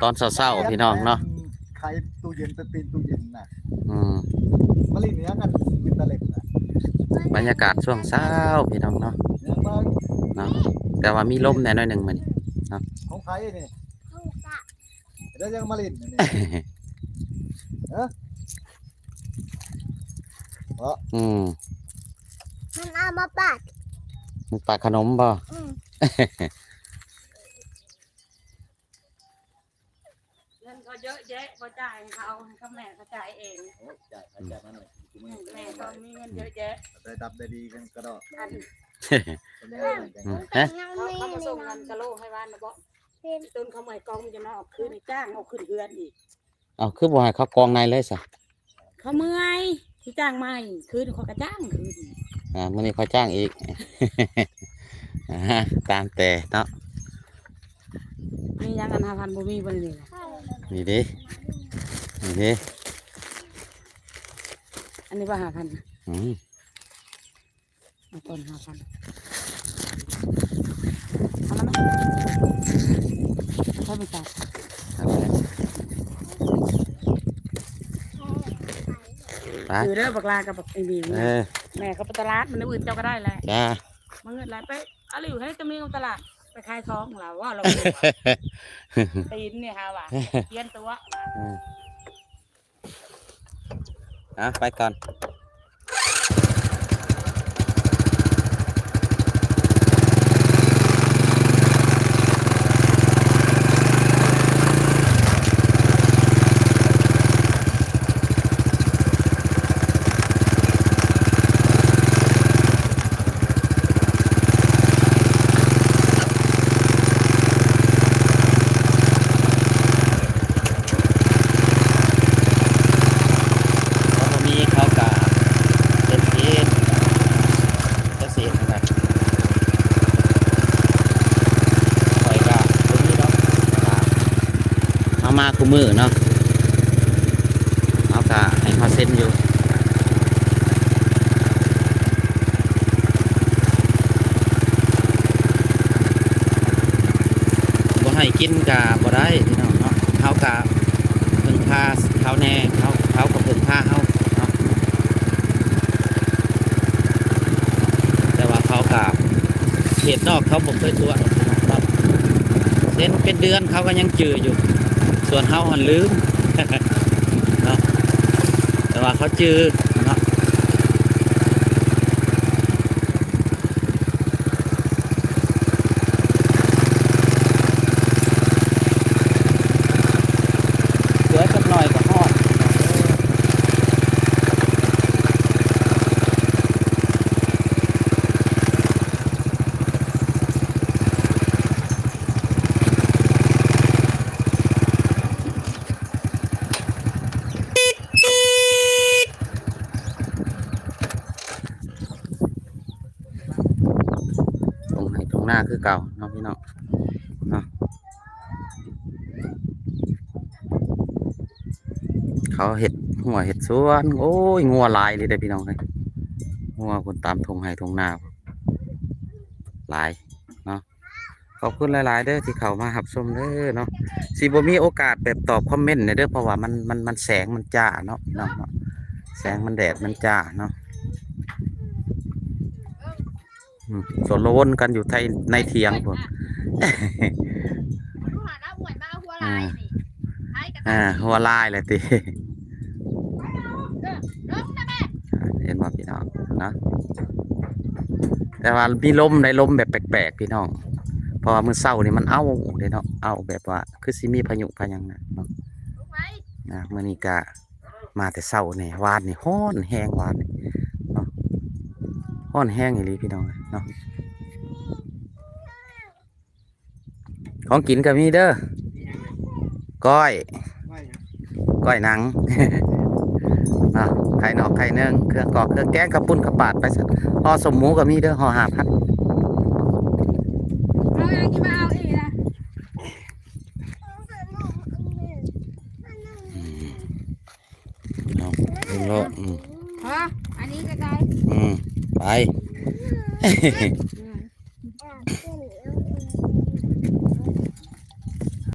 ตอนเช้าๆพี่น้องเนาะใครตู้เย็นไปปีนตู้เย็นน่ะอืมมะลิเนี้ยกันเป็นตะเล็บน่ะบรรยากาศช่วงเช้าพี่น้องเนาะเนี้ยมา เนาะแต่ว่ามีลมแน่หน่อยหนึงมื้อนี้เนาะ ของใครนี่เดี๋ยวยังมะลินนี่ฮะอืม มันเอามาปัด มึงปากขนมบ่ เงินเขาเยอะแยะเขาจ่ายเขาเขาแม่เขาจ่ายเอง โอ้จ่ายมาหน่อย แม่ก็มีเงินเยอะแยะ ได้ดับได้ดีกันก็ได้ อัน คนได้กัน ฮะ เขามาส่งเงินกะโลให้บ้านนะบ่ต้นเขาเหมยกองจะมาออกคืนในจ้างออกคืนเฮือนอีก เอาคือบ่ให้เขากองในเลยซะ เขาเมื่อยที่จ้างใหม่คืนเขาก็จ้างคืน มื้อนี้เขาจ้างอีก ตามแต่เนาะ มียังกัน5,000บ่มีบ่เลย นี่ดินี่ดิ อันนี้ว่า5,000 อืม เอาต้น5,000เอาละมั้ยถ้าไม่จ่าย เอาไปเลยไป คือเด้อบักลากับบักไอ้บีม เออ แม่เขาไปตลาดมันอื่นเจ้าก็ได้แหละ จ้า มันเงินไรไปเอาอยู่ให้จำเนียงตลาดไปขายซองเราว่าเราตีนเนี่ยฮะว่ะเพี้ยนตัว ไปก่อนเขาบ่มีเขากะเป็นเอ็นจะเสียนะครับคอยกะบ่มีเนาะเอามาคู่มือเนาะเอากะให้เขาเซ็นอยู่บ่ให้กินกะบ่ได้พี่น้องเนาะเขากะพึ่งพาเขาแน่เขาก็พึ่งพาเขาเนาะแต่ว่าเขากะเขตนอกเขาบ่เคยตัวจเนาะเซ็นเป็นเดือนเขาก็ยังจืออยู่ ส่วนเขาหันลืม เนาะแต่ว่าเขาจือเนาะเหลือสักหน่อยก็ฮอดตรงไหนตรงหน้าคือเก่าเนาะพี่น้องเนาะเขาเห็ดหัวเห็ดสวนโอ้ยงัวหลายเลยเด้อพี่น้องเลยงัวคนตามทงไห้ทงนาหลายเนาะขอบคุณหลายๆเด้อที่เข้ามาหับชมเด้อเนาะสิบ่มีโอกาสแบบตอบคอมเมนต์เนี่ยเด้อเพราะว่ามันแสงมันจ้าเนาะพี่น้องเนาะแสงมันแดดมันจ้าเนาะสนละวนกันอยู่ในเถียงผม หัวลายเลยติเห็นบ่พี่น้องเนาะแต่ว่ามีลมได้ลมแบบแปลกๆพี่น้องเพราะว่ามื้อเช้านี่มันเอาเด้เนาะเอาแบบว่าคือสิมีพายุพายังนะเนาะมื้อนี้ก็มาแต่เช้านี่วานนี่ร้อนแห้งวานนี่เนาะร้อนแห้งอีหลีพี่น้องเนาะของกินก็มีเด้อก้อยหนัง ไข่นอกไข่เนื่องเครื่องกรอกเครื่องแกงกระปุ้นกระปาดไปสักห่อสมหมูก็มีเด้อห่อ5,000เอาอะไรที่มาเอาอีกนะ เอาขึ้นรถ ฮะอันนี้ก็ได้ ไป